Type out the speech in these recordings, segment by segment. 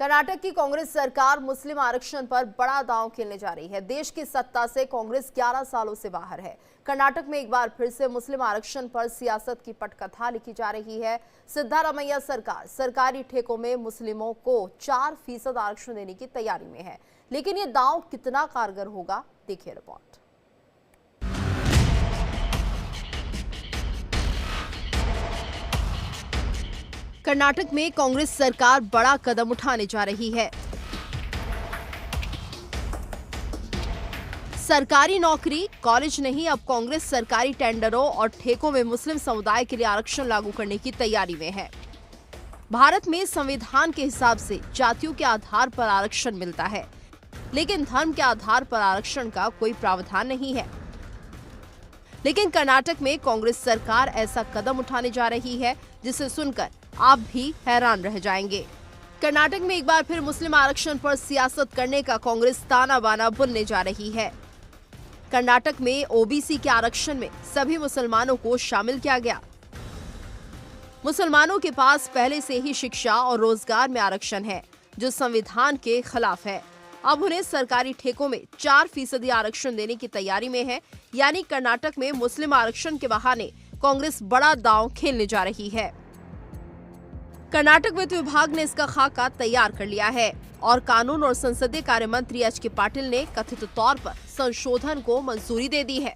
कर्नाटक की कांग्रेस सरकार मुस्लिम आरक्षण पर बड़ा दांव खेलने जा रही है। देश की सत्ता से कांग्रेस 11 सालों से बाहर है। कर्नाटक में एक बार फिर से मुस्लिम आरक्षण पर सियासत की पटकथा लिखी जा रही है। सिद्धारमैया सरकार सरकारी ठेकों में मुस्लिमों को 4% आरक्षण देने की तैयारी में है, लेकिन ये दांव कितना कारगर होगा, देखिए रिपोर्ट। कर्नाटक में कांग्रेस सरकार बड़ा कदम उठाने जा रही है। सरकारी नौकरी, कॉलेज नहीं, अब कांग्रेस सरकारी टेंडरों और ठेकों में मुस्लिम समुदाय के लिए आरक्षण लागू करने की तैयारी में है। भारत में संविधान के हिसाब से जातियों के आधार पर आरक्षण मिलता है, लेकिन धर्म के आधार पर आरक्षण का कोई प्रावधान नहीं है। लेकिन कर्नाटक में कांग्रेस सरकार ऐसा कदम उठाने जा रही है जिसे सुनकर आप भी हैरान रह जाएंगे। कर्नाटक में एक बार फिर मुस्लिम आरक्षण पर सियासत करने का कांग्रेस ताना बाना बुनने जा रही है। कर्नाटक में ओबीसी के आरक्षण में सभी मुसलमानों को शामिल किया गया। मुसलमानों के पास पहले से ही शिक्षा और रोजगार में आरक्षण है, जो संविधान के खिलाफ है। अब उन्हें सरकारी ठेकों में 4% आरक्षण देने की तैयारी में है। यानी कर्नाटक में मुस्लिम आरक्षण के बहाने कांग्रेस बड़ा दांव खेलने जा रही है। कर्नाटक वित्त विभाग ने इसका खाका तैयार कर लिया है और कानून और संसदीय कार्य मंत्री एच.के. पाटिल ने कथित तौर पर संशोधन को मंजूरी दे दी है।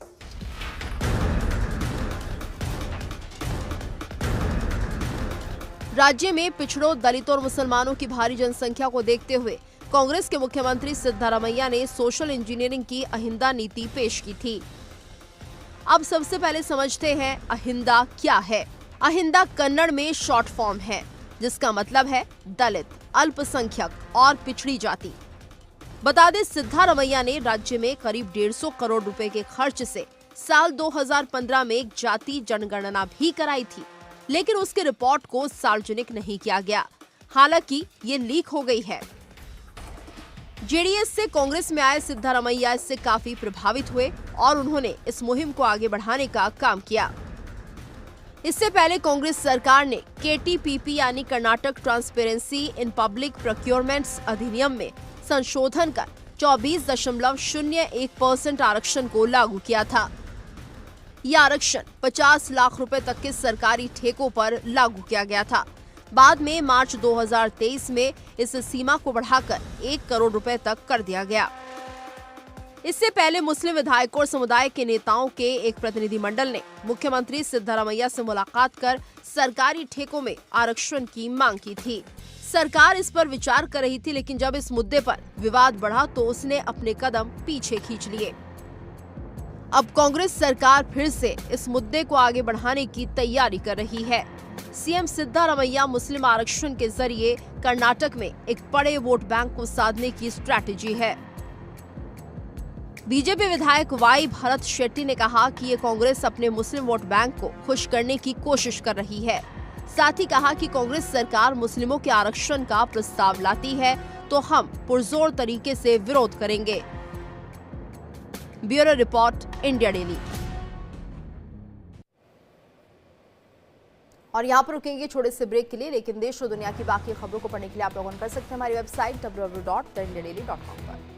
राज्य में पिछड़ों, दलितों और मुसलमानों की भारी जनसंख्या को देखते हुए कांग्रेस के मुख्यमंत्री सिद्धारमैया ने सोशल इंजीनियरिंग की अहिंदा नीति पेश की थी। अब सबसे पहले समझते हैं अहिंदा क्या है। अहिंदा कन्नड़ में शॉर्ट फॉर्म है, जिसका मतलब है दलित, अल्पसंख्यक और पिछड़ी जाति। बता दें, सिद्धारमैया ने राज्य में करीब 150 करोड़ रुपए के खर्च से साल 2015 में एक जाति जनगणना भी कराई थी, लेकिन उसके रिपोर्ट को सार्वजनिक नहीं किया गया। हालांकि ये लीक हो गई है। जेडीएस से कांग्रेस में आए सिद्धारमैया इससे काफी प्रभावित हुए और उन्होंने इस मुहिम को आगे बढ़ाने का काम किया। इससे पहले कांग्रेस सरकार ने केटीपीपी यानी Karnataka transparency in public procurements अधिनियम में संशोधन कर 24.01% आरक्षण को लागू किया था। यह आरक्षण 50 लाख रुपए तक के सरकारी ठेकों पर लागू किया गया था। बाद में मार्च 2023 में इस सीमा को बढ़ाकर 1 करोड़ रुपए तक कर दिया गया। इससे पहले मुस्लिम विधायकों और समुदाय के नेताओं के एक प्रतिनिधिमंडल ने मुख्यमंत्री सिद्धारमैया से मुलाकात कर सरकारी ठेकों में आरक्षण की मांग की थी। सरकार इस पर विचार कर रही थी, लेकिन जब इस मुद्दे पर विवाद बढ़ा तो उसने अपने कदम पीछे खींच लिए। अब कांग्रेस सरकार फिर से इस मुद्दे को आगे बढ़ाने की तैयारी कर रही है। सीएम सिद्धारमैया मुस्लिम आरक्षण के जरिए कर्नाटक में एक बड़े वोट बैंक को साधने की स्ट्रैटेजी है। बीजेपी विधायक वाई भरत शेट्टी ने कहा कि ये कांग्रेस अपने मुस्लिम वोट बैंक को खुश करने की कोशिश कर रही है। साथ ही कहा कि कांग्रेस सरकार मुस्लिमों के आरक्षण का प्रस्ताव लाती है तो हम पुरजोर तरीके से विरोध करेंगे। Bureau report, India daily. और यहाँ पर रुकेंगे छोटे से ब्रेक के लिए, लेकिन देश और दुनिया की बाकी खबरों को पढ़ने के लिए आप लॉग ऑन कर सकते हैं हमारी वेबसाइट www.theindiadaily.com पर।